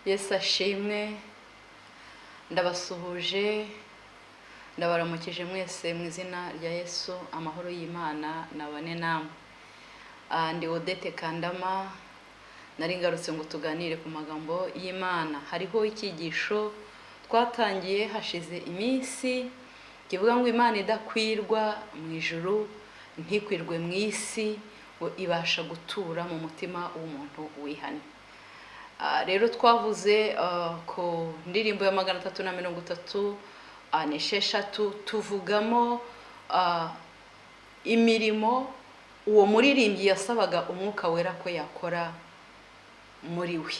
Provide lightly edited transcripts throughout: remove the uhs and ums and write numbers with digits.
Yesu ashimwe, ndabasuhuje, ndabaramukije mwese mu izina rya Yesu, amahoro y'Imana nabane namwe. Ndi Odette Kandama, nari ngarutse ngo tuganire ku magambo y'Imana. Hariho icyigisho twatangiye hashize iminsi kivuga ngo Imana idakwirwa mu ijuru ntikwirwe mu isi, ngo ibasha gutura mu mutima w'umuntu wihanye. Rero twavuze ku ndirimbo ya 330 n'esheshatu, tuvugamo imirimo uwo muririmbyi yasabaga umwuka wera ko yakora muri we.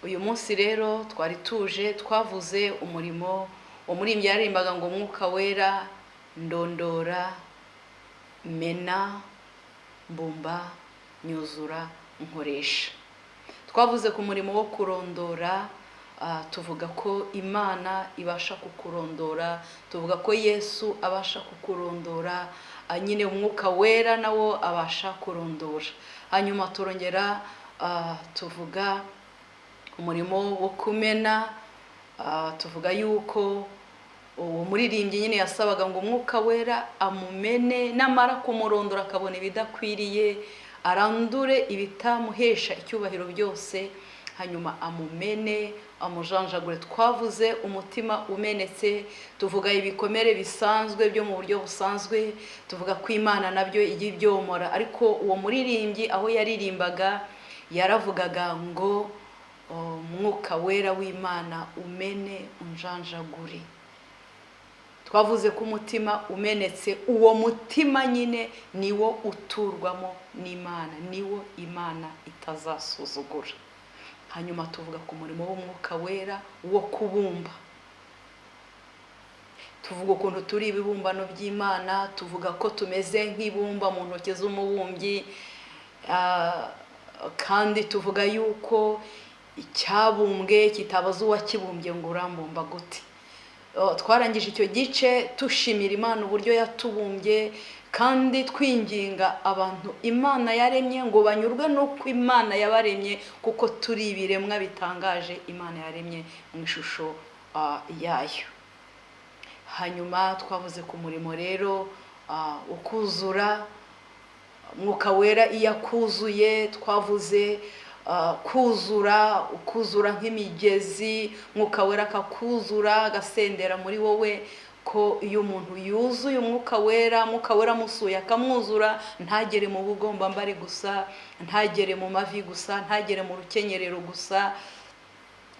Uyu munsi rero twari tuje twavuze umurimo umuririmbyi yarimbaga ngo umwuka wera ndondora, mena, mbumba, nyuzura, nkoresha. Twavuze ku murimo wo kurondora, tuvuga ko Imana ibasha kukurondora, tuvuga ko Yesu abasha kukurondora, nyine umwuka wera nawo abasha kurondora. Hanyuma turongera tuvuga umurimo wo kumena, tuvuga yuko uwo muririmbyi nyine yasabaga ngo umwuka wera amumene, namara kumurondora akabona ibidakwiriye, arandure ibitamuhesha icyubahiro byose, hanyuma amumene, amujanjagure. Twavuze umutima umenetse, tuvuga ibikomere bisanzwe byo mu buryo busanzwe, tuvuga ko Imana nabyo ijya ibyomora. Ariko uwo muririmbyi aho yaririmbaga yaravugaga ngo umwuka wera w'Imana umene, unjanjagure. Twavuze ko umutima umenetse, uwo mutima nyine niwo uturwamo n'Imana, niwo Imana itazasuzugura. Hanyuma tuvuga ku murimo w'umwuka wera wo kubumba. Tuvuga ukuntu turi ibibumbano by'Imana, tuvuga ko tumeze nk'ibumba mu ntoki z'umubumbyi, kandi tuvuga yuko icyabumbwe kitabaza uwakibumbye ngo urambumba gute. Twarangije icyo gice tushimira Imana uburyo yatubumbye, kandi twinginga abantu Imana yaremye ngo banyurwe n'uko Imana yabaremye, kuko turi ibiremwa bitangaje Imana yaremye mu ishusho yayo. Hanyuma twavuze ku murimo rero ukuzura, umwuka wera iyo akuzuye, twavuze ukuzura nk'imigezi, mwuka wera akakuzura agasendera muri wowe, ko iyo umuntu yuzuye umwuka wera amusuye akamwuzura, ntagere mu bugombambari gusa, ntagere mu mavi gusa, ntagere mu rukenyerero gusa,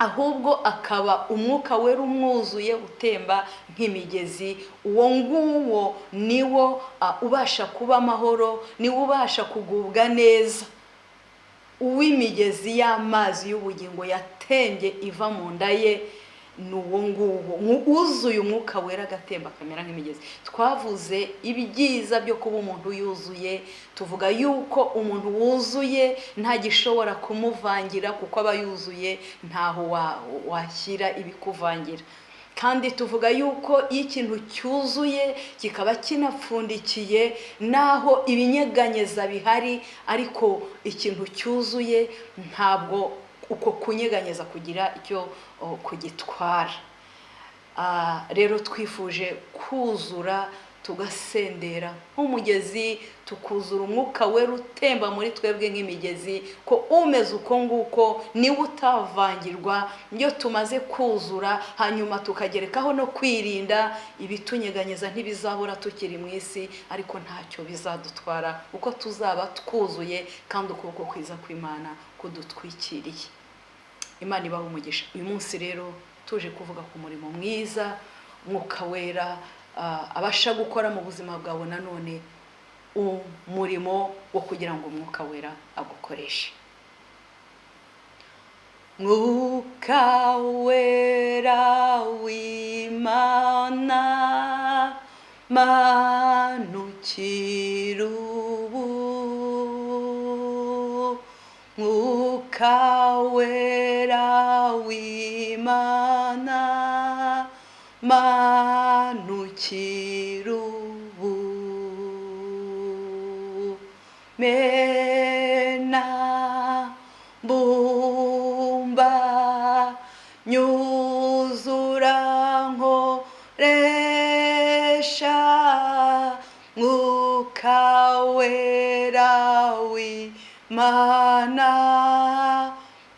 ahubwo akaba umwuka wera umwuzuye utemba nk'imigezi. Uwo nguwo niwo ubasha kuba amahoro, niwo ubasha kugubwa neza. Uw'imigezi y'amazi y'ubugingo yatembye iva mu nda ye ni uwo nguwo uzuye umwuka wera agatemba akamera nk'imigezi. Twavuze ibyiza byo kuba umuntu yuzuye, tuvuga yuko umuntu wuzuye nta gishobora kumuvangira, kuko aba yuzuye ntaho washyira ibikuvangira. Kandi tuvuga yuko iyo ikintu cyuzuye kikaba kinapfundikiye, naho ibinyeganyeza bihari, ariko ikintu cyuzuye ntabwo uko kunyeganyeza kugira icyo kugitwara. Rero twifuje kuzura tugasendera nk'umugezi, tukuzura umwuka wera utemba muri twebwe nk'imigezi, ko umeze uko nguko niwe utavangirwa. Iyo tumaze kuzura, hanyuma tukagerekaho no kwirinda, ibitunyeganyeza ntibizabura tukiri mu isi, ariko ntacyo bizadutwara, uko tuzaba twuzuye kandi ukuboko kwiza kw'Imana kudutwikiriye. Imana ibahe umugisha. Uyu munsi rero tuje kuvuga ku murimo mwiza umwuka wera abasha gukora mu buzima bwawe, nanone umurimo wo kugira ngo umwuka wera agukoreshe. Mwuka wera w'Imana, manukira ubu. Mwuka wera w'Imana, manukira ubu. Mena, mbumba, wera w'Imana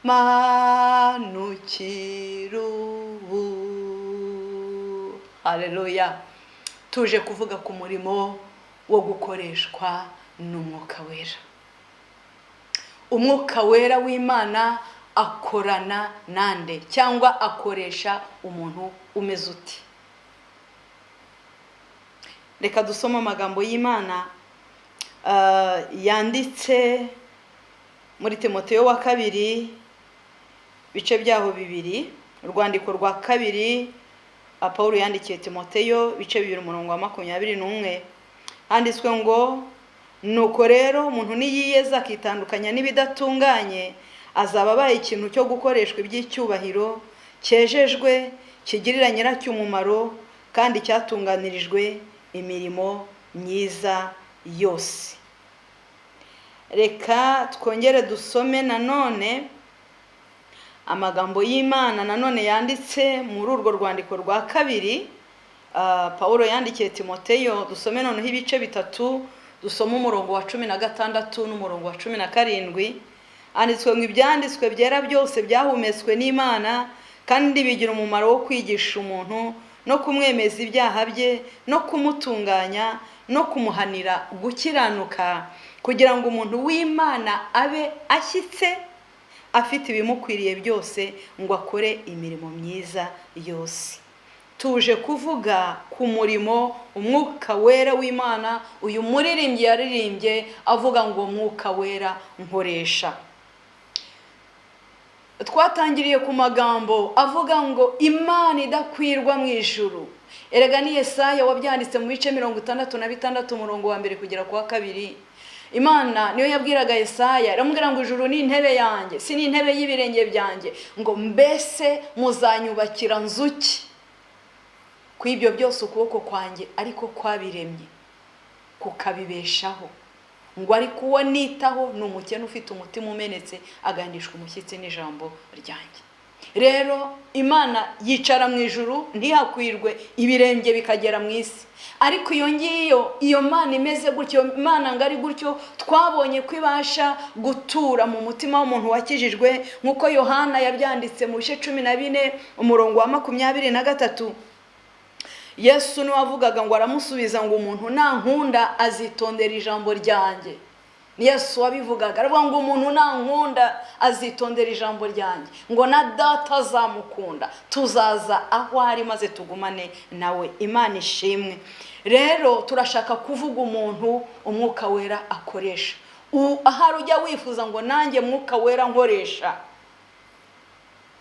manukira ubu. Haleluya. Tuje kuvuga ku murimo wo gukoreshwa n'umwuka wera. Umwuka wera w'Imana akorana nande cyangwa akoresha umuntu umeze uti? Reka dusoma amagambo y'Imana yanditse muri Timoteyo wa kabiri bice byaho 2, urwandiko rwa kabiri Paulo yandikiye Timoteyo bice 2:21, handitswe ngo nuko rero umuntu niyiyeza akitandukanya n'ibidatunganye azaba abaye ikintu cyo gukoreshwa iby'icyubahiro, cyejejwe, kigirira nyiracyo umumaro kandi cyatunganirijwe imirimo myiza yose. Reka twongere dusome nanone amagambo y'Imana nanone yanditse muri urwo rwandiko rwa kabiri Paulo yandikiye Timoteyo. Dusome noneho ibice 3, dusoma umurongo wa 16 n'umurongo wa 17. Handitswe ngo ibyanditswe byera byose byahumetswe n'Imana kandi bigira umumaro wo kwigisha umuntu no kumwemeza ibyaha bye no kumutunganya no kumuhanira gukiranuka, kugira ngo umuntu w'Imana abe ashyitse afite ibimukwiriye byose ngo akore imirimo myiza yose. Tuje kuvuga ku murimo umwuka wera w'Imana. Uyu muririmbyi yaririmbye avuga ngo umwuka wera nkoresha. Twatangiriye ku magambo avuga ngo Imana idakwirwa mu ijuru. Erega ni Yesaya wabyanditse mu bice 66 umurongo wa 1 kugera ku wa 2. Imana niyo yabwiraga Yesaya, aramubwira ngo ijuru ni intebe yanjye, si ni intebe y'ibirenge byanjye, ngo mbese muzanyubakira nzuki. Ku ibyo byose ukuboko kwanjye ariko kwabiremye kukabibeshaho, ngo ariko uwo nitaho ni umukene ufite umutima umenetse agandishwa umushyitsi n'ijambo ryanjye. Rero Imana yicara mu ijuru ntihakwirwe ibirenge bikagera mu isi. Ariko iyo Mana imeze gutyo, Imana ngari gutyo, twabonye ko ibasha gutura mu mutima w'umuntu wakijijwe, nkuko Yohana yabyanditse mu bice 14 umurongo wa 23. Yesu niwe avugaga ngo aramusubiza ngo umuntu nankunda azitondera ijambo ryanjye. Ni Yesu wabivugaga, aravuga ngo umuntu nankunda azitondera ijambo ryanjye, ngo na data azamukunda, tuzaza aho ari maze tugumane nawe. Imana ishimwe. Rero turashaka kuvuga umuntu umwuka wera akoresha. Ahari ujya wifuza ngo nanjye mwuka wera nkoresha,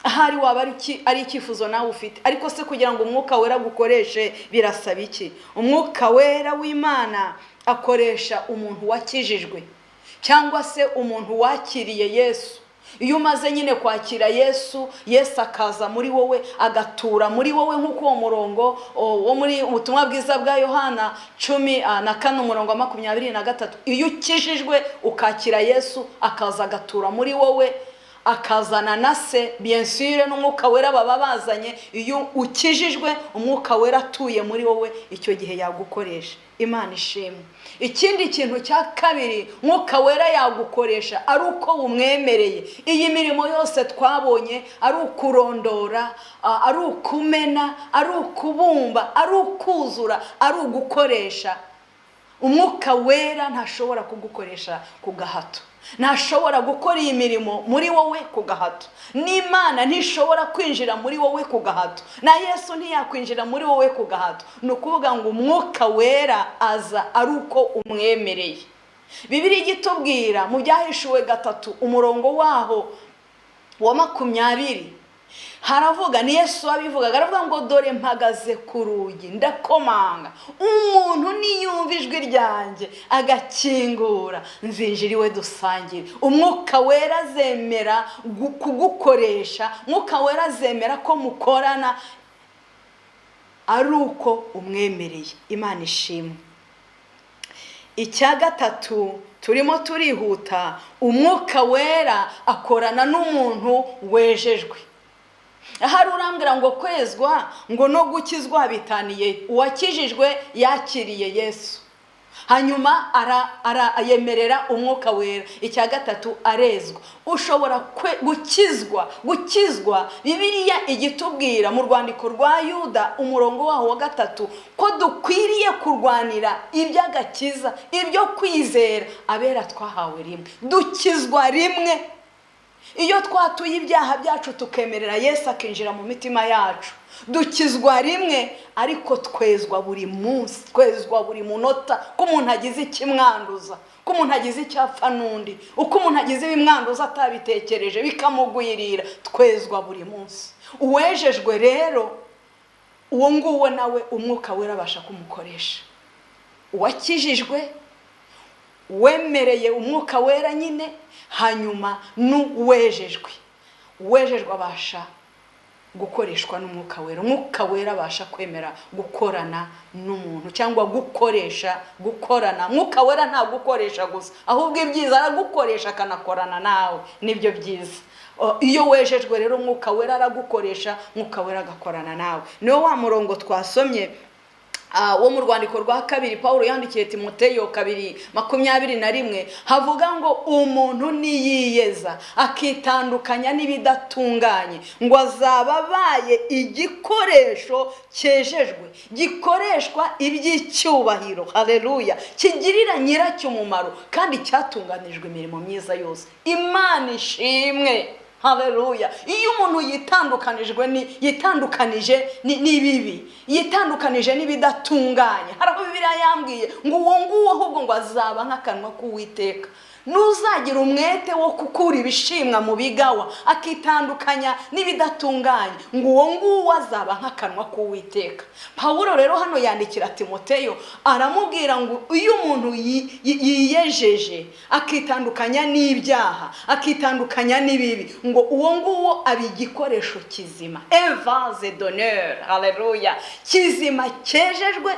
ahari waba ari icyifuzo nawe ufite. Ariko se kugira ngo umwuka wera gukoreshe birasaba iki? Umwuka wera w'Imana akoresha umuntu wakijijwe cyangwa se umuntu wakiriye Yesu. Iyo umaze nyine kwakira Yesu, Yesu akaza muri wowe, agatura muri wowe, nk'uko uwo murongo wo muri ubutumwa bwiza bwa Yohana 14 umurongo wa 23. Iyo ukijijwe ukakira Yesu, akaza agatura muri wowe, akazana na se, bien sûr n'umwuka wera baba bazanye. Iyo ukijijwe umwuka wera atuye muri wowe, icyo gihe yagukoresha. Imana ishimwe. Ikindi kintu cya kabiri mwuka wera yagukoresha ari uko umwemereye. Iyi mirimo yose twabonye ari ukurondora, ari ukumena, ari ukubumba, ari ukuzura, ari ugukoresha. Umwuka wera ntashobora kugukoresha ku gahato, ntashobora gukora iyi mirimo muri wowe ku gahato. N'Imana ntishobora kwinjira muri wowe ku gahato, na Yesu ntiyakwinjira muri wowe ku gahato. Ni ukuvuga ngo umwuka wera aza ari uko umwemereye. Bibiliya igitubwira mu Byahishuwe 3 umurongo waho wa 20, haravuga, ni Yesu wabivugaga, aravuga ngo dore mpagaze ku rugi ndakomanga, umuntu niyumva ijwi ryanjye agakingura, nzinjira iwe dusangire. Umwuka wera azemera kugukoresha, umwuka wera azemera ko mukorana ari uko umwemereye. Imana ishimwe. Icya gatatu turimo turihuta, umwuka wera akorana n'umuntu wejejwe. Ahari urambwira ngo kwezwa ngo no gukizwa bitaniye. Uwakijijwe yakiriye Yesu, hanyuma yemerera umwuka wera. icya gatatu arezwa. ushobora gukizwa Bibiliya igitubwira mu rwandiko rwa Yuda umurongo waho wa 3 ko dukwiriye kurwanira iby'agakiza, ibyo kwizera abera twahawe rimwe. dukizwa rimwe iyo twatuye ibyaha byacu tukemerera Yesu akinjira mu mitima yacu. dukizwa rimwe, ariko twezwa buri munsi, twezwa buri munota. ko umuntu agize ikimwanduza, ko umuntu agize icyapfa n'undi, uko umuntu agize ibimwanduza atabitekereje bikamugwirira, twezwa buri munsi. uwejejwe rero uwo nguwo nawe umwuka wera abasha kumukoresha. uwakijijwe wemereye umwuka wera nyine, hanyuma n'uwejejwe abasha gukoreshwa n'umwuka wera. umwuka wera abasha kwemera gukorana n'umuntu cyangwa gukorana. umwuka wera nta gukoresha gusa, ahubwo ibyiza aragukoresha akanakorana nawe, nibyo byiza. iyo wejejwe rero umwuka wera aragukoresha, umwuka wera agakorana nawe. niyo wa murongo twasomye wo mu rwandiko rwa 2 Paulo yandikiye Timoteyo 2:21 havuga ngo umuntu niyiyeza akitandukanya n'ibidatunganye ngo azaba abaye igikoresho cyejejwe, gikoreshwa iby'icyubahiro, haleluya, kigirira nyiracyo umumaro kandi cyatunganijwe imirimo myiza yose. Imana ishimwe, haleluya. iyo umuntu yitandukanije n'ibibi, yitandukanije n'ibidatunganye, haraho Bibiliya yambwiye ngo uwo nguwo ahubwo ngo azaba nk'akanwa k'Uwiteka. nuzagira umwete wo gukura ibishimwa mu bigawa akitandukanya n'ibidatunganye, ngo uwo nguwo azaba nk'akanwa k'Uwiteka. Pawulo rero hano yandikira Timoteyo aramubwira ngo iyo umuntu yiyejeje akitandukanya n'ibyaha, akitandukanya n'ibibi, ngo uwo nguwo aba igikoresho kizima, vase d'honneur, haleluya, kizima cyejejwe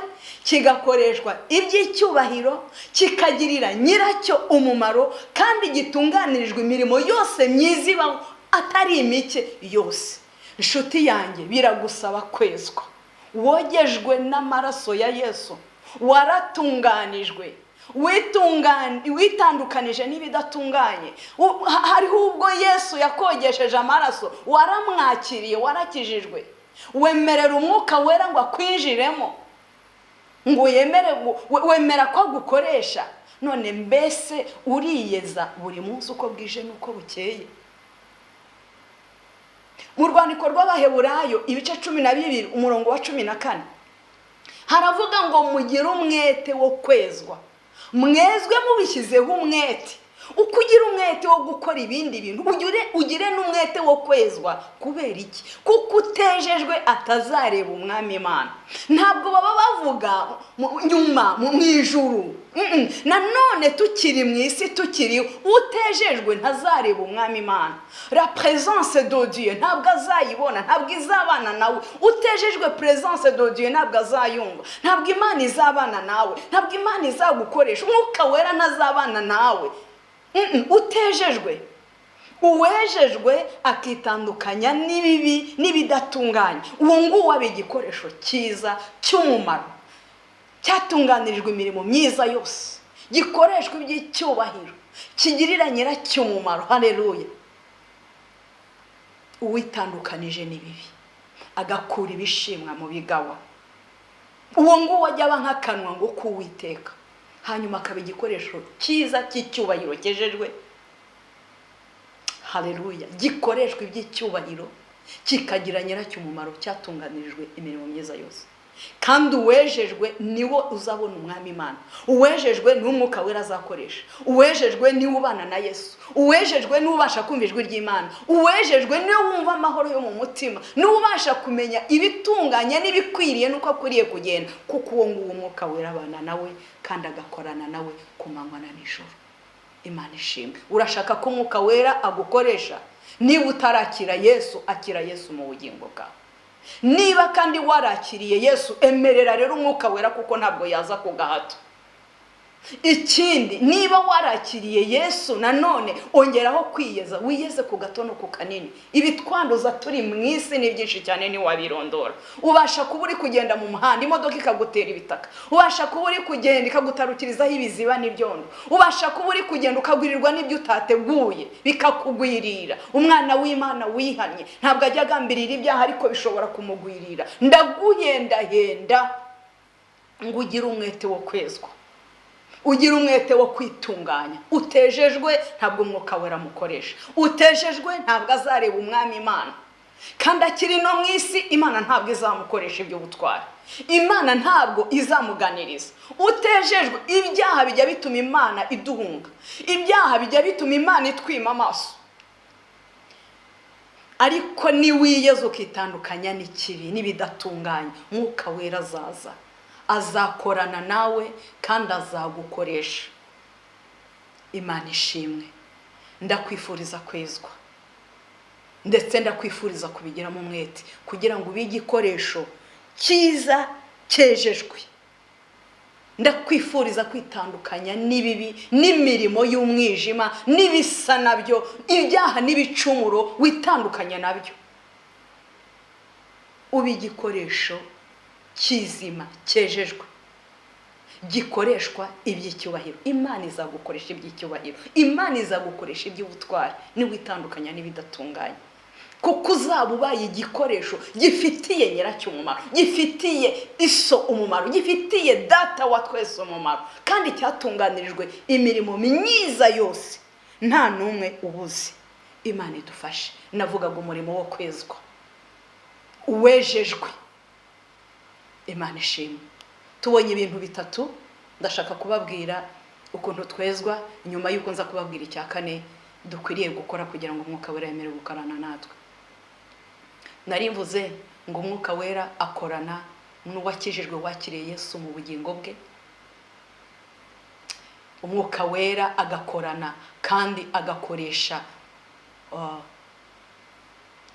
kigakoreshwa iby'icyubahiro, kikagirira nyiracyo umumaro kandi gitunganirijwe imirimo yose myiza ibaho atari imike yose. Inshuti yanjye, biragusaba kwezwa. wogejwe n'amaraso ya Yesu, waratunganijwe, witandukanije n'ibidatunganye. hariho ubwo Yesu yakogesheje amaraso, waramwakiriye, warakijijwe, wemerera umwuka wera ngo akwinjiremo, ngo wemera ko agukoresha. none mbese uriyeza buri munsi uko bwije n'uko bukeye. mu rwandiko rw'Abaheburayo ibice 12 umurongo wa 14 haravuga ngo mugire umwete wo kwezwa, mwezwe mubishyizeho umwete. uko ugira umwete wo gukora ibindi bintu, ugire n'umwete wo kwezwa. kubera iki? kuko utejejwe atazareba umwami Imana. ntabwo baba bavuga nyuma mu ijuru. nanone tukiri mu isi, tukiri utejejwe ntazareba umwami Imana. la présence de Dieu ntabwo azayibona, ntabwo izabana nawe. utejejwe présence de Dieu ntabwo azayumva, ntabwo Imana izabana nawe, ntabwo Imana izagukoresha, umwuka wera ntazabana nawe. utejejwe. uwejejwe akitandukanya n'ibibi n'ibidatunganye, uwo nguwo aba igikoresho cyiza cy'umumaro, cyatunganirijwe imirimo myiza yose, gikoreshwa iby'icyubahiro, kigirira nyiracyo umumaro, haleluya. uwitandukanije n'ibibi agakura ibishimwa mu bigawa, uwo nguwo ajya aba nk'akanwa ngo k'Uwiteka, hanyuma akaba igikoresho cyiza cy'icyubahiro cyejejwe, haleluya, gikoreshwa iby'icyubahiro, kikagira nyiracyo umumaro, cyatunganirijwe imirimo myiza yose. kandi uwejejwe niwo uzabona umwami Imana. uwejejwe ni umwuka wera azakoresha. uwejejwe ni ubana na Yesu. uwejejwe ni ubasha kumva ijwi ry'Imana. uwejejwe ni wumva amahoro yo mu mutima, ni ubasha kumenya ibitunganye n'ibikwiriye nuko akwiriye kugenda, kuko uwo nguwo umwuka wera abana nawe kandi agakorana nawe ku manywa na nijoro. Imana ishimwe. urashaka ko umwuka wera agukoresha? niba utarakira Yesu, akira Yesu mu bugingo bwawe. niba kandi warakiriye Yesu, emerera rero umwuka wera, kuko ntabwo yaza ku gahato. ikindi niba warakiriye Yesu nanone ongeraho kwiyeza, wiyeze ku gato no ku kanini. Ibitwanduza turi mu isi ni byinshi cyane ni wabirondora. Ubasha kuba uri kugenda mu muhanda imodoka ikagutera ibitaka, ubasha kuba uri kugenda ikagutarukirizaho ibiziba n'ibyondo, ubasha kuba uri kugenda ukagwirirwa n'ibyo utateguye bikakugwirira. Umwana w'Imana wihanye ntabwo ajya agambirira ibyaha ariko bishobora kumugwirira. Ndaguhendahenda ngo ugire umwete wo kwezwa, ugira umwete wo kwitunganya. Utejejwe ntabwo umwuka wera mukoresha, utejejwe ntabwo azareba umwami Imana. Kandi akiri no mu isi Imana ntabwo izamukoresha ibyo butwara, Imana ntabwo izamuganiriza. Utejejwe ibyaha bijya bituma Imana iduhunga, ibyaha bijya bituma Imana itwima amaso. Ariko ni wiyeze ukitandukanya n'ikibi n'ibidatunganye, mwuka wera azaza, azakorana nawe kandi azagukoresha. Imana ishimwe. Ndakwifuriza kwezwa ndetse ndakwifuriza kubigiramo umwete kugira ngo ube igikoresho cyiza cyejejwe. Ndakwifuriza kwitandukanya n'ibibi n'imirimo y'umwijima n'ibisa nabyo, ibyaha n'ibicumuro, witandukanya nabyo, ube igikoresho kizima cyejejwe gikoreshwa iby'icyubahiro. Imana izagukoresha iby'icyubahiro, Imana izagukoresha iby'ubutwari niwitandukanya n'ibidatunganye, kuko uzaba ubaye igikoresho gifitiye nyiracyo umumaro, gifitiye iso umumaro, gifitiye data wa twese umumaro, kandi cyatunganirijwe imirimo myiza yose, nta n'umwe ubuze. Imana idufashe. Navugaga umurimo wo kwezwa, uwejejwe. Imana ishimwe. Tubonye ibintu bitatu, ndashaka kubabwira ukuntu twezwa, nyuma y'uko nza kubabwira icya kane dukwiriye gukora kugira ngo umwuka wera yemere gukorana natwe. Nari mvuze ngo umwuka wera akorana n'uwakijijwe wakiriye Yesu mu bugingo bwe. Umwuka wera agakorana kandi agakoresha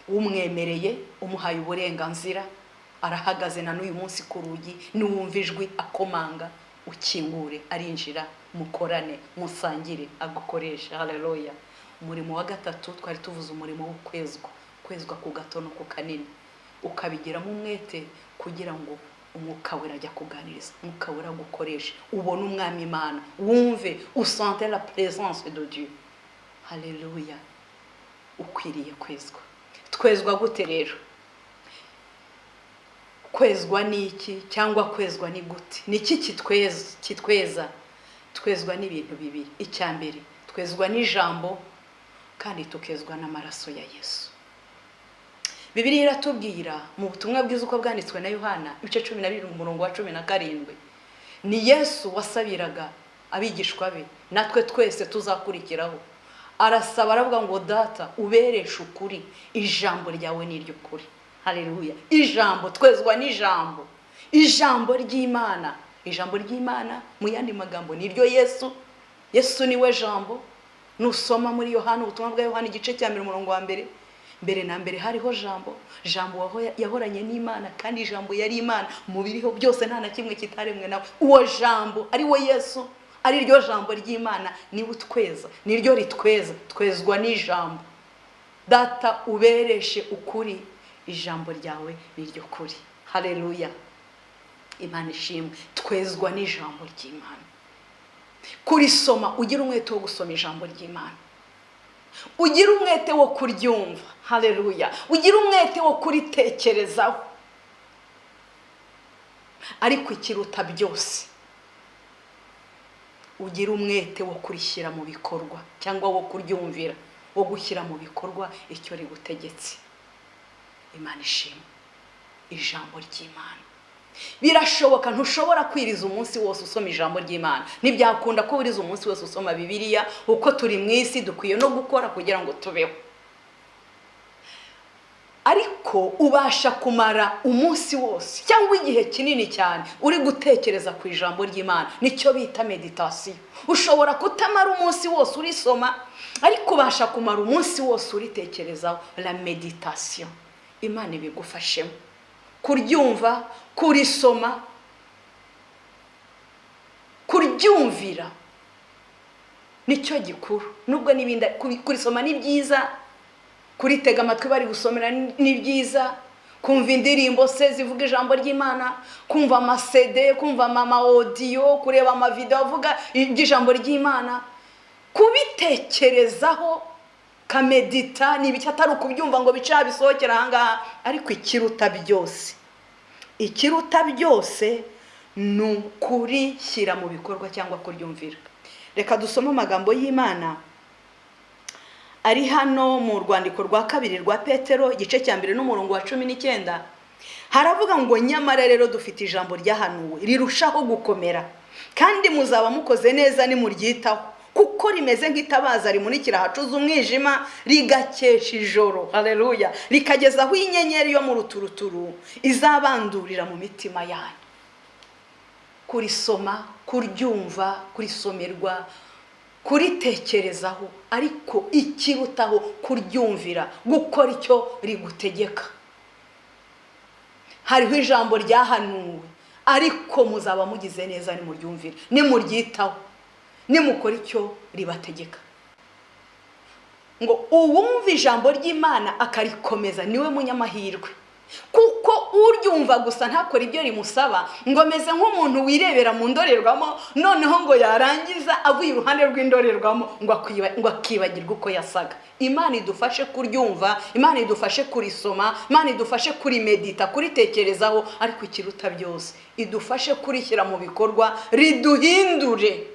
umwemereye, umuhaye uburenganzira. Arahagaze na n'uyu munsi ku rugi, niwumva ijwi akomanga ukingure, arinjira, mukorane, musangire, agukoresha. Haleluya. Umurimo wa gatatu twari tuvuze umurimo wo kwezwa, kwezwa ku gato no ku kanini, ukabigiramo umwete kugira ngo umwuka wera ajya kuganiriza, umwuka wera gukoresha, ubone umwami Imana, wumve, usante la présence de Dieu. Haleluya. Ukwiriye kwezwa. Twezwa gute rero? Kwezwa ni iki cyangwa kwezwa ni gute? Ni iki kitweza? Twezwa n'ibintu bibiri. Icya mbere, twezwa n'ijambo kandi tukezwa n'amaraso ya Yesu. Bibiliya iratubwira mu butumwa bwiza uko bwanditswe na Yohana ibice 12 umurongo wa 17, ni Yesu wasabiraga abigishwa be, natwe twese tuzakurikiraho. Arasaba aravuga ngo data ubereshe ukuri, ijambo ryawe ni ryo kuri. Haleluya. Ijambo, twezwa n'ijambo, ijambo ry'Imana. Ijambo ry'Imana mu yandi magambo ni ryo Yesu. Yesu niwe jambo. Nusoma muri Yohana, ubutumwa bwa Yohana igice cya 1 umurongo wa mbere, mbere na mbere hariho jambo, jambo yahoranye n'Imana kandi ijambo yari Imana, mu biriho byose nta na kimwe kitaremwe nawe. Uwo jambo ari we Yesu, ari ryo jambo ry'Imana, ni utweza, ni ryo ritweza. Twezwa n'ijambo. Data ubereshe ukuri, ijambo ryawe ni ryo kuri. Haleluya. Imana ishimwe. Twezwa n'ijambo ry'Imana. Kurisoma, ugira umwete wo gusoma ijambo ry'Imana, ugira umwete wo kuryumva. Haleluya. Ugira umwete wo kuritekerezaho. Ariko ikiruta byose, ugira umwete wo kurishyira mu bikorwa, cyangwa wo kuryumvira, wo gushyira mu bikorwa icyo rigutegetse. Imana ishimwe. Ijambo ry'Imana. Birashoboka ntushobora kwiriza umunsi wose usoma ijambo ry'Imana. Ntibyakunda ko wiriza umunsi wose usoma Bibiliya, uko turi mu isi dukwiye no gukora kugira ngo tubeho. Ariko ubasha kumara umunsi wose cyangwa igihe kinini cyane uri gutekereza ku ijambo ry'Imana, nicyo bita meditation. Ushobora kutamara umunsi wose urisoma, ariko ubasha kumara umunsi wose uritekerezaho, la meditation. Imana kuryumvira nicyo gikuru. Nubwo n'ibindi kurisoma ni byiza, kuritega amatwi bari gusomera ni byiza, kumva indirimbo se zivuga ijambo ry'Imana, kumva amasede, kumva audio, kureba amavideo avuga ijambo ry'Imana, kubitekerezaho kamedita ni biki atari ukubyumva ngo bica bisohokera ahangaha. Ariko ikiruta byose ni ukurishyira mu bikorwa cyangwa kuryumvira. Reka dusome amagambo y'Imana ari hano mu rwandiko rwa kabiri rwa Petero igice cya 2 n'umurongo wa 19. Haravuga ngo nyamara rero dufite ijambo ryahanuwe rirushaho gukomera, kandi muzaba mukoze neza nimuryitaho, kuko rimeze nk'itabaza rimunikira hacuze umwijima rigakesha ijoro. Haleluya. Rikageza aho inyenyeri yo mu ruturuturu izabandurira mu mitima yanyu. Kurisoma, kuryumva, kurisomerwa, kuritekerezaho, ariko ikirutaho kuryumvira, gukora icyo rigutegeka. Hariho ijambo ryahanuwe, ariko muzaba mugize neza nimuryumvira, nimuryitaho, nimukora icyo ribategeka. Ngo uwumva ijambo ry'Imana akarikomeza niwe munyamahirwe, kuko uryumva gusa ntakora ibyo rimusaba, ngo meze nk'umuntu wirebera mu ndorerwamo, noneho ngo yarangiza avuye iruhande rw'indorerwamo ngo akibagirwa uko yasaga. Imana idufashe kuryumva, Imana idufashe kurisoma, Imana idufashe kurimedita, kuritekerezaho, ariko ikiruta byose idufashe kurishyira mu bikorwa, riduhindure.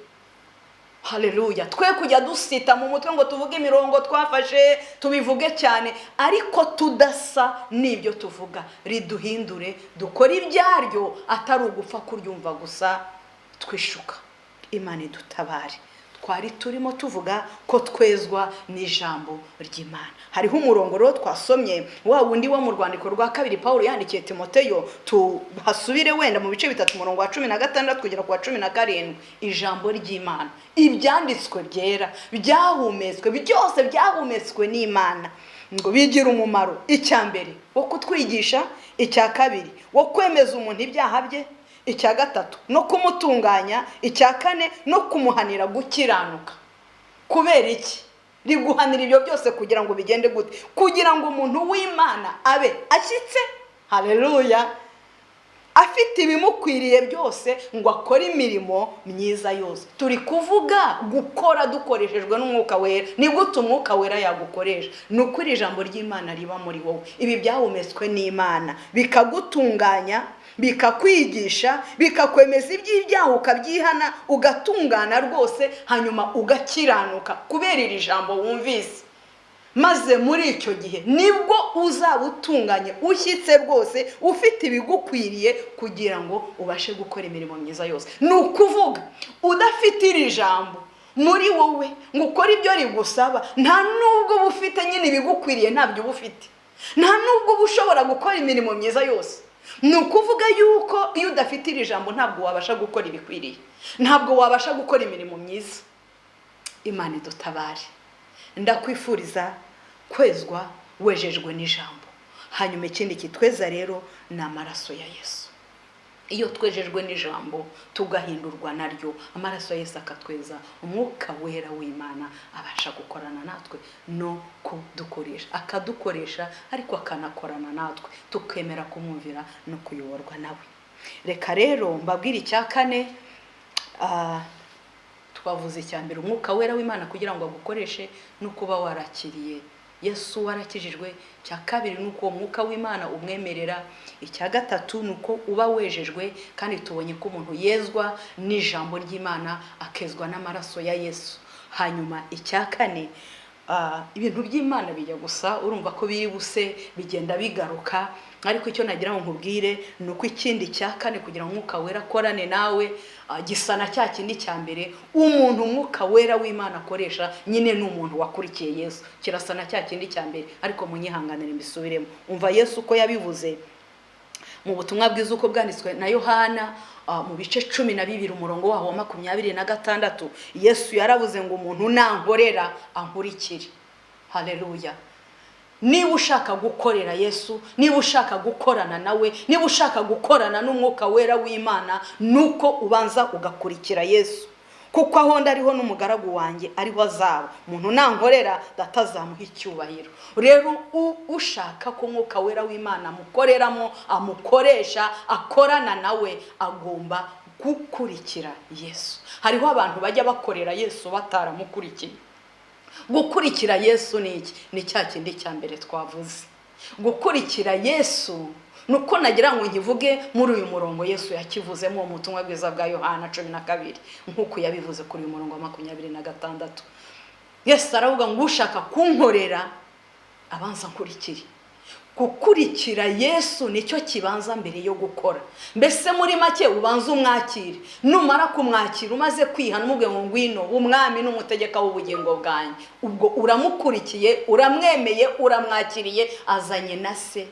Haleluya. Twe kujya dusita mu mutwe ngo tuvuge imirongo twafashe tubivuge cyane, ariko tudasa n'ibyo tuvuga. Riduhindure, dukora ibyaryo, atari ugupfa kuryumva gusa twishuka. Imana idutabare. Twari turimo tuvuga ko twezwa n'ijambo ry'Imana. Hariho umurongo rero twasomye wa wundi wo mu rwandiko rwa kabiri Paulo yandikiye Timoteyo, tuhasubire wenda mu bice 3 umurongo wa 16 kugera ku wa 17. Ijambo ry'Imana, ibyanditswe byera, byahumetswe, byose byahumetswe n'Imana, ngo bigira umumaro. Icyambere wo kutwigisha, icya kabiri wo kwemeza umuntu ibyaha bye, icya gatatu no kumutunganya, icya kane no kumuhanira gukiranuka. Kubera iki riguhanira ibyo byose? Kugira ngo bigende gute? Kugira ngo umuntu w'Imana abe ashyitse, haleluya, afite ibimukwiriye byose, ngo akore imirimo myiza yose. Turi kuvuga gukora dukoreshejwe n'Umwuka Wera. Ni gute Umwuka Wera yagukoresha? Ni ukuri ijambo ry'Imana riba muri wowe. Ibi byahumetswe n'Imana bikagutunganya, bikakwigisha, bikakwemeza iby'ibyaha, ukabyihana, ugatungana rwose, hanyuma ugakiranuka kubera iri jambo wumvise. Maze muri icyo gihe nibwo uzaba utunganye, ushyitse rwose, ufite ibigukwiriye kugira ngo ubashe gukora imirimo myiza yose. Ni ukuvuga udafite iri jambo muri wowe ngo ukore ibyo rigusaba, nta nubwo uba ufite nyine ibigukwiriye, ntabyo uba ufite, nta nubwo uba ushobora gukora imirimo myiza yose. Ni ukuvuga yuko iyo udafite iri jambo ntabwo wabasha gukora ibikwiriye, ntabwo wabasha gukora imirimo myiza. Imana idutabare. Ndakwifuriza kwezwa wejejwe n'ijambo. Hanyuma ikindi kitweza rero ni amaraso ya Yesu. Iyo twejejwe n'ijambo tugahindurwa naryo, amaraso ya Yesu akatweza, Umwuka Wera w'Imana abasha gukorana natwe no kudukoresha, akadukoresha ariko akanakorana natwe, tukemera kumwumvira no kuyoborwa nawe. Reka rero mbabwire icya kane. Twavuze icyambere Umwuka Wera w'Imana kugira ngo agukoreshe no kuba warakiriye Yesu, warakijijwe. Cya kabiri nuko Umwuka w'Imana umwemerera. Icya gatatu nuko uba wejejwe, kandi tubonye ko umuntu yezwa n'ijambo ry'Imana akezwa n'amaraso ya Yesu. Hanyuma icya kane, ibintu by'Imana bijya gusa, urumva ko biri buse bigenda bigaruka, ariko icyo nagira ngo nkubwire nuko ikindi cya kane kugira ngo Umwuka Wera akorane nawe gisana cya kindi cya mbere. Umuntu Umwuka Wera w'Imana akoresha nyine ni umuntu wakurikiye Yesu, kirasana cya kindi cya mbere. Ariko munyihanganire mbisubiremo. Umva Yesu uko yabivuze mu butumwa bwiza uko bwanditswe na Yohana mu bice 12 umurongo waho wa 26. Yesu yaravuze ngo umuntu nankorera ankurikire. Haleluya. niba ushaka gukorera Yesu, niba ushaka gukorana nawe, niba ushaka gukorana n'umwuka wera w'Imana, nuko ubanza ugakurikira Yesu. Kuko aho ndariho n'umugaragu wanjye ariho azaba, umuntu nankorera datazamuha icyubahiro. Rero ushaka ko umwuka wera w'Imana amukoreramo, amukoresha, akorana nawe, agomba gukurikira Yesu. Hariho abantu bajya bakorera Yesu bataramukurikiye. Gukurikira Yesu ni iki? Ni cya kindi cya mbere twavuze. Gukurikira Yesu nuko nagira ngo nkivuge muri uyu murongo Yesu yakivuzemo mu butumwa bwiza bwa Yohana 12 nkuko yabivuze kuri uyu murongo wa 26. Yesu aravuga ngo ushaka kunkorera abanza nkurikire. Gukurikira Yesu nicyo kibanza mbere yo gukora. Mbese muri make ubanza umwakire, numara kumwakira umaze kwihana umubwe ngo ngwino umwami n'umutegeka w'ubugingo bwanjye, ubwo uramukurikiye, uramwemeye, uramwakiriye, azanye na se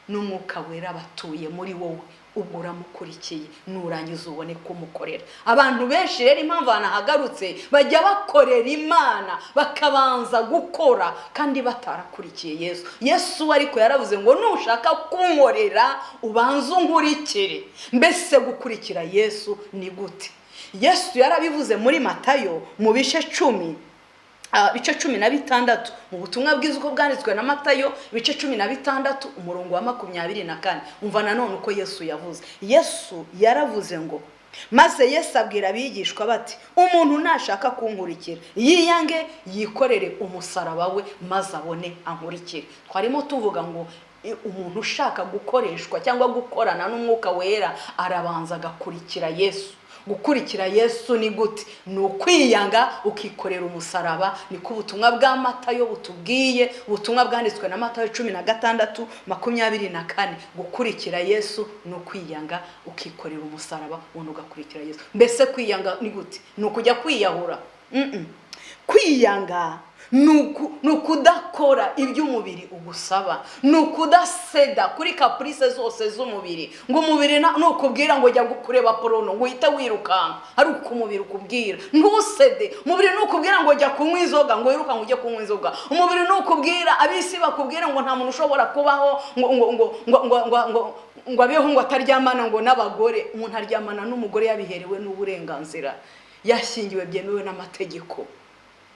n'umwuka wera batuye muri wowe, ubwo uramukurikiye, nurangiza ubone kumukorera. Abantu benshi rero impamvu banahagarutse bajya bakorera Imana bakabanza gukora kandi batarakurikiye Yesu. Yesu ariko yaravuze ngo nushaka kunkorera ubanza unkurikire. Mbese gukurikira Yesu ni gute? Yesu yarabivuze muri Matayo mu bice 10 bice 16 mu butumwa bwiza uko bwanditswe na Matayo bice 16 umurongo wa 24. Umva nanone uko Yesu yavuze. Yesu yaravuze ngo maze Yesu abwira abigishwa bati umuntu nashaka kunkurikira yiyange yikorere umusaraba we maze abone ankurikire. Twarimo tuvuga ngo umuntu ushaka gukoreshwa cyangwa gukorana n'umwuka wera arabanza agakurikira Yesu. Gukurikira Yesu ni gute? Ni ukwiyanga ukikorera umusaraba. Niko ubutumwa bwa Matayo butubwiye, ubutumwa bwanditswe na Matayo 16:24. Gukurikira Yesu ni ukwiyanga ukikorera umusaraba ubundi ugakurikira Yesu. Mbese kwiyanga ni gute? Ni ukujya kwiyahura? Kwiyanga nukudakora iby'umubiri ugusaba, nukudaseda kuri caprice zose z'umubiri. Ngo umubiri nukubwira ngo jya kureba porno ngo uhite wirukanka, ari uko umubiri ukubwira. Ntusede. Umubiri nukubwira ngo jya kunywa inzoga ngo wirukanka ujye kunywa inzoga. Umubiri nukubwira abisi bakubwira ngo nta muntu ushobora kubaho ngo abeho ngo ataryamana ngo n'abagore. Umuntu aryamana n'umugore yabiherewe n'uburenganzira, yashingiwe byemewe n'amategeko.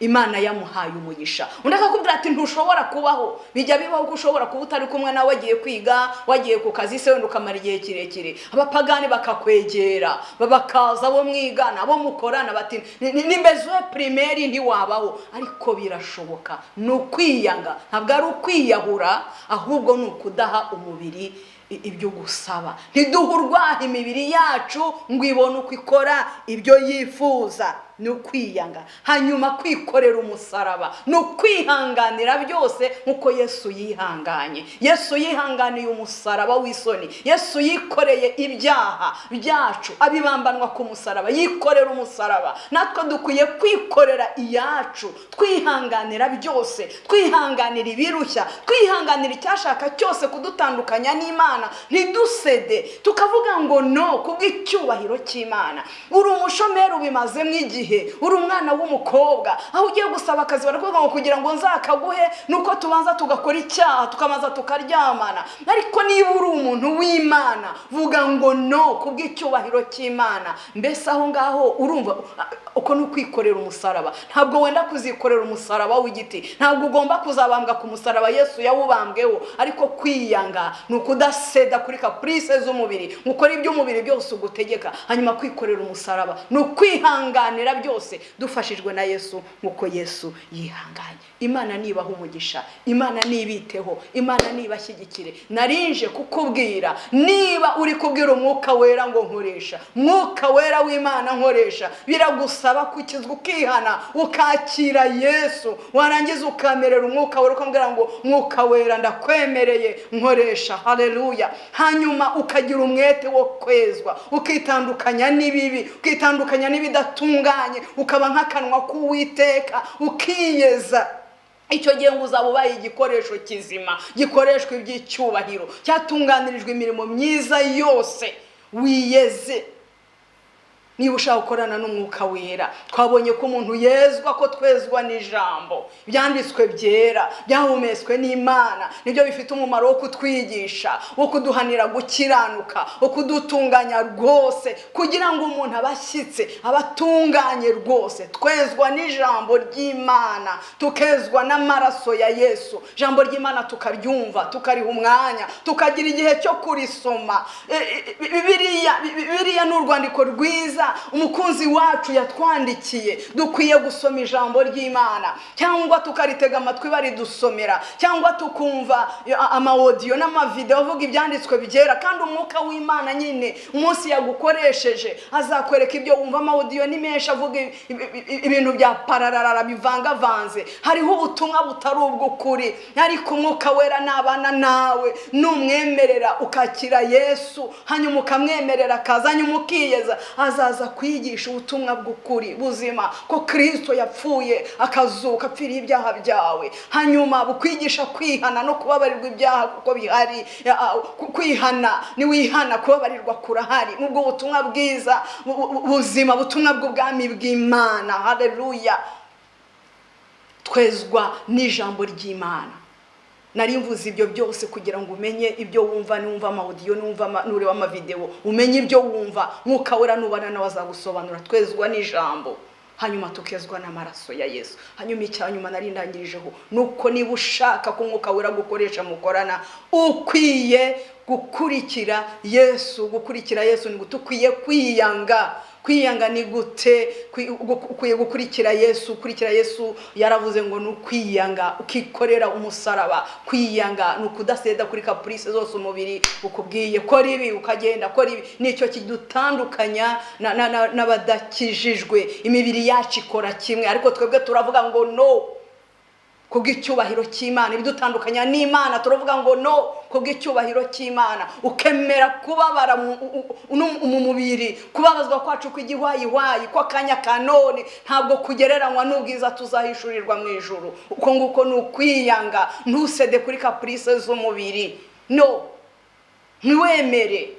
Imana yamuhaye umugisha. Undaka kubwira ati ntushobora kubaho. Bijya bibaho ko ushobora kuba utari kumwe nawe wagiye kwiga, wagiye ku kazi se wenda ukamara igihe kirekire. Abapagani bakakwegera, babakaza bo mwigana, bo mukorana bati nimbezwe primaire ntiwabaho. Ariko birashoboka. Nukwiyanga, ntabwo ari ukwiyahura, ahubwo nukudaha umubiri ibyo gusaba. Ntiduhurwaho imibiri yacu ngo ibone uko ikora ibyo yifuza. Ni ukwiyanga, hanyuma kwikorera umusaraba, ni ukwihanganira byose nkuko Yesu yihanganye. Yesu yihanganiye umusaraba w'isoni. Yesu yikoreye ibyaha byacu abibambanwa ku musaraba, yikorera umusaraba. Natwe dukwiye kwikorera iyacu, twihanganira byose, twihanganira ibirushya, twihanganira icyashaka cyose kudutandukanya n'Imana. Ntidusede tukavuga ngo no kubw'icyubahiro cy'Imana. Uri umushomeri ubimazemo igihe, uri umwana w'umukobwa, aho ugiye gusaba akazi barakuvuga ngo kugira ngo nzakaguhe nuko tubanza tugakora icyaha tukamaza tukaryamana. Ariko niba uri umuntu w'Imana vuga ngo no kubw'icyubahiro cy'Imana. Mbese aho ngaho urumva uko nukwikorera umusaraba. Ntabwo wenda kuzikorera umusaraba w'igiti, ntabwo ugomba kuzabambwa ku musaraba Yesu yawubambweho. Ariko kwiyanga nukudaseda kuri caprice z'umubiri, ukora iby'umubiri byose ugutegeka, hanyuma kwikorera umusaraba nukwihanganira byose dufashijwe na Yesu nkuko Yesu yihanganye. Imana nibaho umugisha, Imana nibiteho, Imana nibashyigikire. Narinje kukubwira, niba uri kubwira umwuka wera ngo nkoresha, mwuka wera w'Imana nkoresha, biragusaba kukizwa ukihana ukakira Yesu. Warangiza ukamerera umwuka wera ukambwira ngo mwuka wera ndakwemereye nkoresha. Haleluya. Hanyuma ukagira umwete wo kwezwa, ukitandukanya n'ibibi, ukitandukanya n'ibidatunganye, ukaba nk'akanwa k'Uwiteka, ukiyeza. Icyo gihe ngo uzaba ubaye igikoresho kizima, gikoreshwa iby'icyubahiro, cyatunganirijwe imirimo myiza yose. Wiyeze. niba ushaka gukorana n'umwuka wera, twabonye ko umuntu yezwa, ko twezwa n'ijambo byanditswe byera byahumetswe n'Imana, nibyo bifite umumaro wo kutwigisha, wo kuduhanira gukiranuka, wo kudutunganya rwose, kugira ngo umuntu abashyitse abatunganye rwose. Twezwa n'ijambo ry'Imana, tukezwa n'amaraso ya Yesu. Ijambo ry'Imana tukaryumva, tukariha umwanya, tukagira igihe cyo kurisoma. Bibiliya ni urwandiko rwiza umukunzi wacu yatwandikiye. Dukwiye gusoma ijambo ry'Imana, cyangwa tukaritega amatwi baridusomera, cyangwa tukumva amaudio n'amavideo avuga ibyanditswe byera. Kandi umwuka w'Imana nyine umunsi yagukoresheje azakwereka ibyo wumva. Amaudio ni menshi avuga ibintu bya pararara bivangavanze, hariho ubutumwa butari ubw'ukuri. Ariko umwuka wera nabana nawe, numwemerera ukakira Yesu, hanyuma ukamwemerera akaza, hanyuma ukiyeza, azaza kwigisha ubutumwa bw'ukuri buzima, ko Kristo yapfuye akazuka apfiriye ibyaha byawe, hanyuma bukwigisha kwihana no kubabarirwa ibyaha kuko bihari. Kwihana ni wihana, kubabarirwa kurahari. Nubwo ubutumwa bwiza buzima, ubutumwa bw'ubwami bw'Imana. Haleluya. Twezwa n'ijambo ry'Imana. Nari mvuze ibyo byose kugira ngo umenye ibyo wumva, niwumva amaudio, nureba amavideo, umenye ibyo wumva. Mwuka wera nubana nawe azagusobanura. Twezwa n'ijambo, hanyuma tukezwa n'amaraso ya Yesu. Hanyuma icyanyuma nari ndangirijeho nuko niba ushaka ko Mwuka wera gukoresha mukorana, ukwiye gukurikira Yesu. Gukurikira Yesu ni gutukwiye kwiyanga. Kwiyanga ni gute? Ukwiye gukurikira Yesu. Kurikira Yesu yaravuze ngo nukwiyanga, ukikorera umusaraba. Kwiyanga nukudaseda kuri caprice zose umubiri ukubwiye ko ribi, ukagenda ko ribi. Nicyo kidutandukanya n'abadakijijwe. Imibiri yacu ikora kimwe, ariko twebwe turavuga ngo no, kubw'icyubahiro cy'Imana. Ibidutandukanya n'Imana turavuga ngo no, kubw'icyubahiro cy'Imana. Ukemera kubabara mu mubiri, kubabazwa kwacu kw'igihwayihwayi, ko kanya kanone ntabwo kugereranywa n'ubwiza tuzahishurirwa mu ijuru. Uko nguko nukwiyanga, ntusede kuri caprice z'umubiri. No, ntiwemere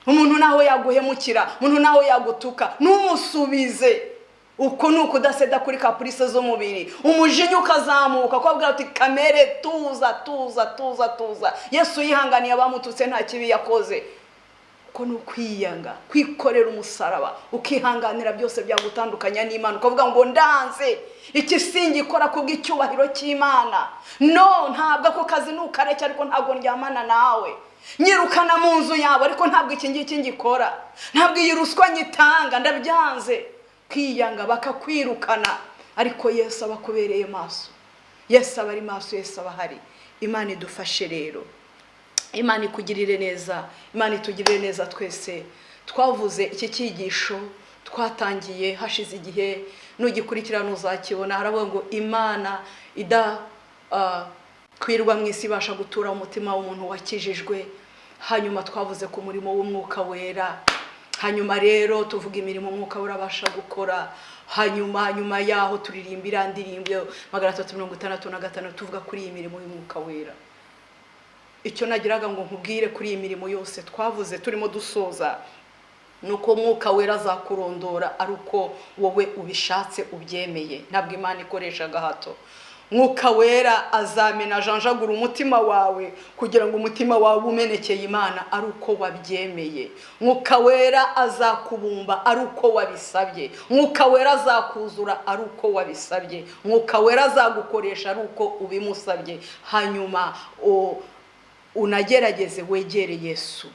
umuntu naho yaguhemukira, umuntu naho yagutuka, ntumusubize. Uko nuko udaseda kuri caprice z'umubiri. Umujinya ukazamuka ko abwira ati kamere tuza. Yesu yihanganiye abamututse nta kibi yakoze. Uko nukwiyanga, kwikorera umusaraba, ukihanganira byose byagutandukanya n'Imana. Ukavuga ngo ndanze iki singikora kubw'icyubahiro cy'Imana. No, ntabwo ako kazi nukareke, ariko ntabwo ndyamana nawe. Nyirukana mu nzu yawe, ariko ntabwo iki ngiki ngikora. Ntabwo iyi ruswa nyitanga, ndabyanze. Kwiyanga bakakwirukana, ariko Yesu abakubereye maso. Yesu abari maso, Yesu abahari. Imana idufashe rero, Imana ikugirire neza, Imana itugirire neza twese. Twavuze iki cyigisho twatangiye hashize igihe, nugikurikirana uzakibona. Haravuga ngo Imana kwirwa mu isi ibasha gutura umutima w'umuntu wakijijwe. Hanyuma twavuze ku murimo w'umwuka wera. Hanyuma rero tuvuga imirimo umwuka urabasha gukora. Hanyuma yaho turirimbira ndirimbo 365 tuvuga kuri iyi mirimo y'umwuka wera. Icyo nagiraga ngo nkubwire kuri iyi mirimo yose twavuze turimo dusoza, nuko umwuka wera azakurondora ari uko wowe ubishatse ubyemeye. Ntabwo Imana ikoresha gahato. Mwuka wera azamena janjagura umutima wawe kugira ngo umutima wawe umenekeye Imana ari uko wabyemeye. Mwuka wera azakubumba ari uko wabisabye. Mwuka wera azakuzura ari uko wabisabye. Mwuka wera azagukoresha ari uko ubimusabye. Hanyuma unagerageze wegere Yesu.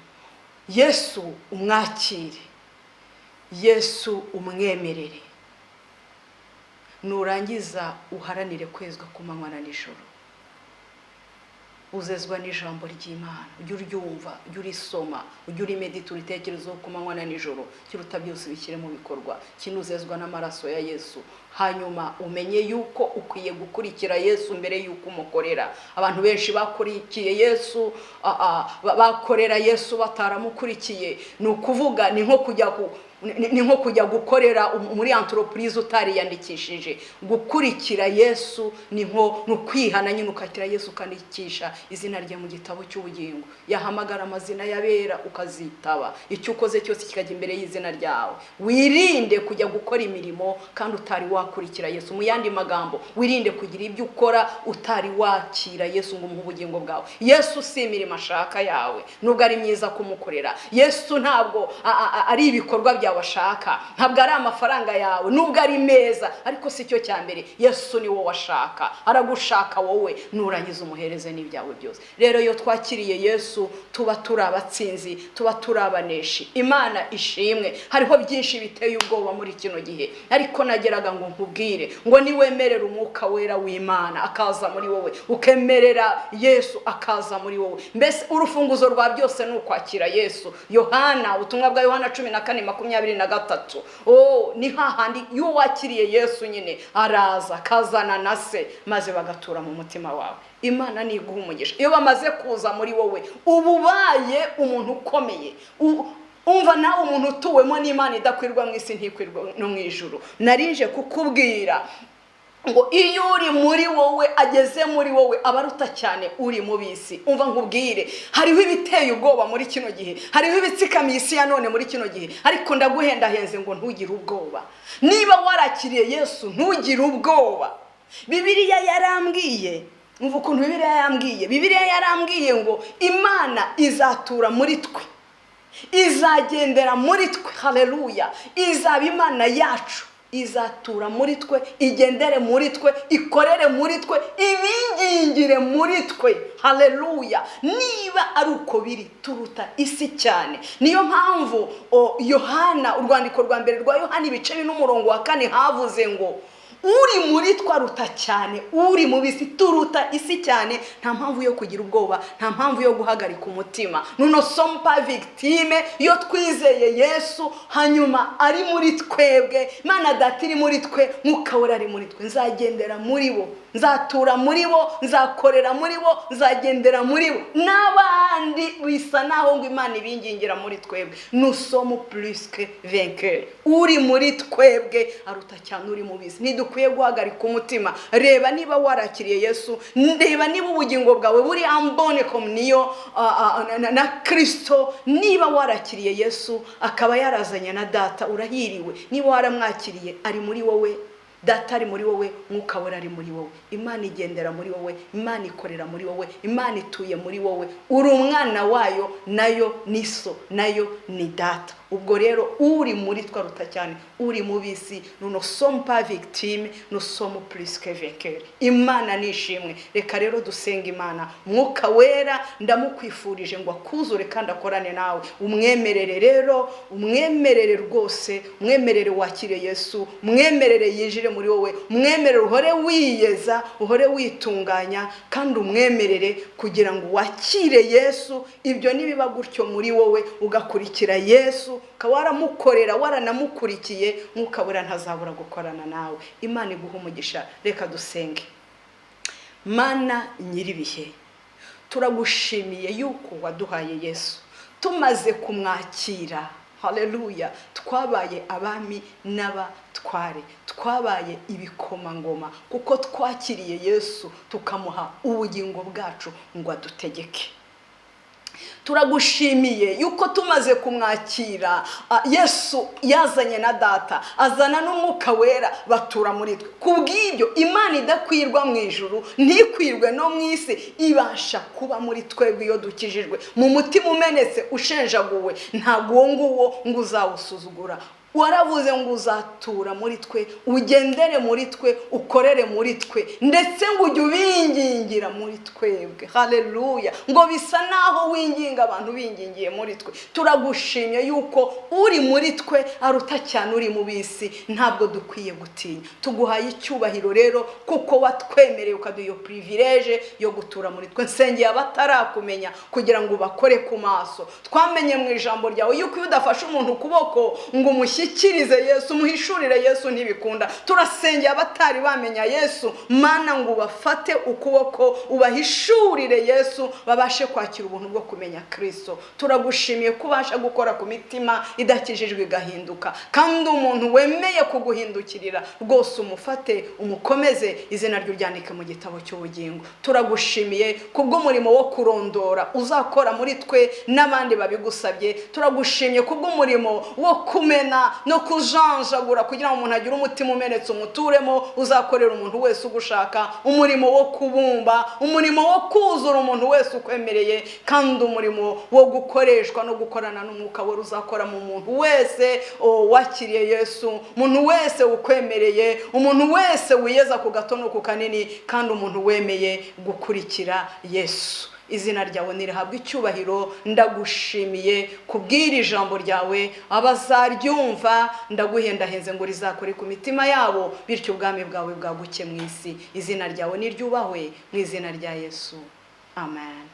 Yesu umwakire, Yesu umwemerere. Nurangiza uharanire kwezwa ku manywa na nijoro. Uzezwa n'ijambo ry'Imana, ujye uryumva, ujye urisoma, ujye urimedita, uritekerezo ku manywa na nijoro. Kiruta byose bishyire mu bikorwa. Kinuzezwa n'amaraso ya Yesu. Hanyuma umenye yuko ukwiye gukurikira Yesu mbere yuko umukorera. Abantu benshi bakurikiye Yesu, bakorera Yesu bataramukurikiye. Nukuvuga ni nko kujya ni nko kujya gukorera muri entreprise utariyandikishije. Gukurikira Yesu ni nko kwihana nyine ukakira Yesu ukandikisha izina rye mu gitabo cy'ubugingo. Yahamagara amazina yabera ukazitaba, icyo ukoze cyose kikajya imbere y'izina ryawe. Wirinde kujya gukora imirimo kandi utari wakurikira Yesu. Mu yandi magambo, wirinde kugira ibyo ukora utari wakira Yesu ngo umuhe ubugingo bwawe. Yesu si imirimo ashaka yawe, nubwo ari myiza kumukorera. Yesu ntabwo ari ibikorwa byawe ashaka, ntabwo ari amafaranga yawe nubwo ari meza, ariko si cyo cyambere. Yesu ni wowe ashaka, aragushaka wowe, nurangiza umuhereze n'ibyawe byose. Rero iyo twakiriye Yesu tuba turi abatsinzi, tuba turi abaneshi. Imana ishimwe. Hariho byinshi biteye ubwoba muri kino gihe, ariko nageraga ngo nkubwire ngo niwemerera umwuka wera w'Imana akaza muri wowe, ukemerera Yesu akaza muri wowe, mbese urufunguzo rwa byose ni ukwakira Yesu. Yohana, ubutumwa bwa Yohana 14:23, ni hahandi iyo wakiriye Yesu nyine araza kazana na se maze bagatura mu mutima wawe. Imana ni iguha umugisha. Iyo bamaze kuza muri wowe ububaye umuntu ukomeye. Umva nawe umuntu utuwemo n'Imana idakwirwa mu isi ntikwirwa no mu ijuru. Narinje kukubwira ngo iyo uri muri wowe ageze muri wowe abaruta cyane uri mu bisi. Umva nkubwire, hariho ibiteye ubwoba muri kino gihe, hariho ibitsikamiye isi ya none muri kino gihe, ariko ndaguhendahenze ngo ntugire ubwoba. Niba warakiriye Yesu ntugire ubwoba. Bibiliya yarambwiye, umva ukuntu Bibiliya yarambwiye ngo Imana izatura muri twe, izagendera muri twe. Haleluya. Izaba Imana yacu, izatura muri twe, igendere muri twe, ikorere muri twe, ibingingire muri twe. Haleluya. Niba ari uko biri, turuta isi cyane. Niyo mpamvu Yohana, urwandiko rwa mbere rwa Yohana 4:4 havuze ngo uri muri twaruta cyane, uri mu bisi turuta isi cyane. Nta mpamvu yo kugira ubwoba, nta mpamvu yo guhagarika umutima. Nuno sommes pas victime. Yo twizeye Yesu hanyuma ari muri twebwe, Mana data iri muri twe, Mwuka Wera ari muri twe, nzagendera muri bo, nzatura muri bo, nzakorera muri bo, nzagendera muri bo. N'abandi bisa naho ngo Imana ibingingira muri twebwe. Nous sommes plus que vainqueurs. Uri muri twebwe aruta cyane uri mu bisi. Nidukwiye guhagarika umutima. Reba niba warakiriye Yesu, reba niba ubugingo bwawe buri ambone communion na Kristo. Niba warakiriye Yesu akaba yarazanye na data, urahiriwe. Niba waramwakiriye ari muri wowe, data ari muri wowe, Mwuka Wera ari muri wowe. Imana igendera muri wowe, Imana ikorera muri wowe, Imana ituye muri wowe. Uri umwana wayo, nayo ni so, nayo ni data. Ubwo rero uri muri twaruta cyane, uri mu bisi. Nous ne sommes pas victimes, nous sommes plus que vainqueurs. Imana nishimwe. Reka rero dusenga Imana. Mwuka Wera ndamukwifurije ngo akuzure kandi akorane nawe. Umwemerere rero, umwemerere rwose, umwemerere wakire Yesu, umwemerere yinjire muri wowe, umwemerere uhore wiyeza, uhore witunganya, kandi umwemerere kugira ngo wakire Yesu. Ibyo nibiba gutyo muri wowe ugakurikira Yesu, ukaba waramukorera, waranamukurikiye, Mwuka Wera ntazabura gukorana nawe. Imana iguha umugisha. Reka dusenge. Mana nyiribihe, turagushimiye yuko waduhaye Yesu, tumaze kumwakira. Haleluya. Twabaye abami n'abatware, twabaye ibikomangoma kuko twakiriye Yesu tukamuha ubugingo bwacu ngo adutegeke. Turagushimiye yuko tumaze kumwakira Yesu yazanye na data, azana n'Umwuka Wera batura muri twe. Kubw'ibyo Imana idakwirwa mu ijuru ntikwirwe no mu isi ibasha kuba muri twebwe iyo dukijijwe. Mu mutima umenetse ushenjaguwe, ntago uwo nguwo ngo uzawusuzugura. Waravuze ngo uzatura muri twe, ugendere muri twe, ukorere muri twe, ndetse ngo ujye ubingingira muri twebwe. Haleluya. Ngo bisa naho winginga abantu bingingiye muri twe. Turagushimye yuko uri muri twe aruta cyane uri mu bisi. Ntabwo dukwiye gutinya. Tuguhaye icyubahiro rero kuko watwemereye ukaduha iyo privilege yo gutura muri twe. Nsengeye abatarakumenya kugira ngo bakore ku maso. Twamenye mu ijambo ryawe yuko iyo udafashe umuntu kuboko ngo umushyikirize Yesu, umuhishurire Yesu ntibikunda. Turasengera abatari bamenya Yesu, Mana ngo ubafate ukuboko ubahishurire Yesu, babashe kwakira ubuntu bwo kumenya Kristo. Turagushimiye kubasha gukora ku mitima idakijijwe igahinduka, kandi umuntu wemeye kuguhindukirira rwose umufate umukomeze, izina ryo ryandike mu gitabo cy'ubugingo. Turagushimiye kubw'umurimo wo kurondora uzakora muri twe n'abandi babigusabye. Turagushimiye kubw'umurimo wo kumena no kujanjagura kugira ngo umuntu agire umutima umenetse umuturemo, uzakorera umuntu wese ugushaka, umurimo wo kubumba, umurimo wo kuzura umuntu wese ukwemereye, kandi umurimo wo gukoreshwa no gukorana n'umwuka we uzakora mu muntu wese wakiriye Yesu, umuntu wese ukwemereye, umuntu wese wiyeza ku gato no ku kanini, kandi umuntu wemeye gukurikira Yesu. Izina ryawe nirihabwe icyubahiro. Ndagushimiye kubwira ijambo ryawe, abazaryumva ndaguhendahenze ngo rizakore ku mitima yabo, bityo ubwami bwawe bwaguke mu isi. Izina ryawe niryubahwe mu izina rya Yesu, amen.